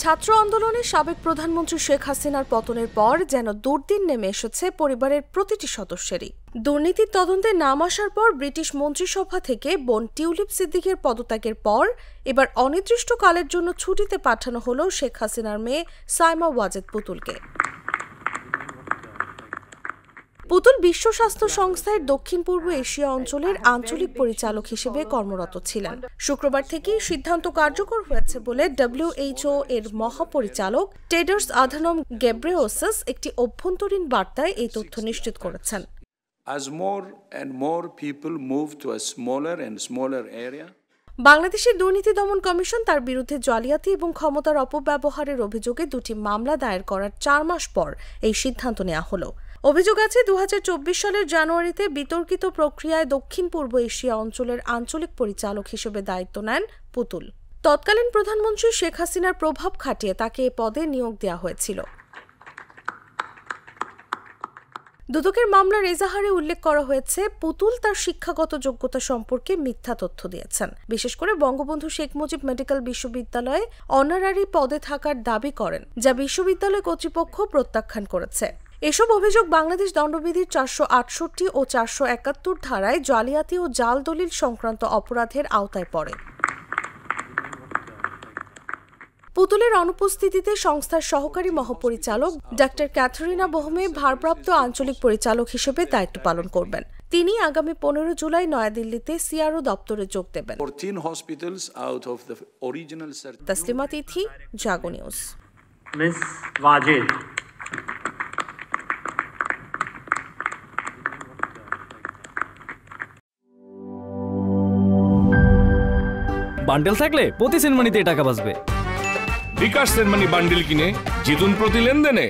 ছাত্র আন্দোলনে সাবেক প্রধানমন্ত্রী শেখ হাসিনার পতনের পর যেন দুর্দিন নেমে এসেছে পরিবারের প্রতিটি সদস্যেরই। দুর্নীতির তদন্তে নাম আসার পর ব্রিটিশ মন্ত্রিসভা থেকে বোন টিউলিপ সিদ্দিকের পদত্যাগের পর এবার অনির্দিষ্টকালের জন্য ছুটিতে পাঠানো হলো শেখ হাসিনার মেয়ে সাইমা ওয়াজেদ পুতুলকে। পুতুল বিশ্ব স্বাস্থ্য সংস্থার দক্ষিণ পূর্ব এশিয়া অঞ্চলের আঞ্চলিক পরিচালক হিসেবে কর্মরত ছিলেন। শুক্রবার থেকেই সিদ্ধান্ত কার্যকর হয়েছে বলে WHO এর মহাপরিচালক টেড্রোস আধানম গেব্রেয়েসাস একটি অভ্যন্তরীণ বার্তায় এই তথ্য নিশ্চিত করেছেন। বাংলাদেশের দুর্নীতি দমন কমিশন তার বিরুদ্ধে জালিয়াতি এবং ক্ষমতার অপব্যবহারের অভিযোগে দুটি মামলা দায়ের করার 4 মাস পর এই সিদ্ধান্ত নেওয়া হলো। অভিযোগ আছে 2024 সালের জানুয়ারিতে বিতর্কিত প্রক্রিয়ায় দক্ষিণ পূর্ব এশিয়া অঞ্চলের আঞ্চলিক পরিচালক হিসেবে দায়িত্ব নেন পুতুল। তৎকালীন প্রধানমন্ত্রী শেখ হাসিনার প্রভাব খাটিয়ে তাকে এ পদে নিয়োগ দেওয়া হয়েছিল। দুদকের মামলার এজাহারে উল্লেখ করা হয়েছে, পুতুল তার শিক্ষাগত যোগ্যতা সম্পর্কে মিথ্যা তথ্য দিয়েছেন। বিশেষ করে বঙ্গবন্ধু শেখ মুজিব মেডিকেল বিশ্ববিদ্যালয়ে অনারারি পদে থাকার দাবি করেন, যা বিশ্ববিদ্যালয় কর্তৃপক্ষ প্রত্যাখ্যান করেছে। এসব অভিযোগ বাংলাদেশ দণ্ডবিধির 468 ও 471 ধারায় জালিয়াতি ও জাল দলিল সংক্রান্ত অপরাধের আওতায় পড়ে। পুতুলের অনুপস্থিতিতে সংস্থার সহকারী মহাপরিচালক ডাক্তার ক্যাথরিনা বোহমে ভারপ্রাপ্ত আঞ্চলিক পরিচালক হিসেবে দায়িত্ব পালন করবেন। তিনি আগামী 15 জুলাই নয়াদিল্লিতে সিআরও দপ্তরে যোগ দেবেন। তসলিমা তিথি, জাগো নিউজ। মিস ওয়াজেদ বান্ডেল থাকলে প্রতি সেনমানিতে টাকা বাঁচবে। বিকাশ সেনমানি বান্ডেল কিনে জিতুন প্রতি লেনদেনে।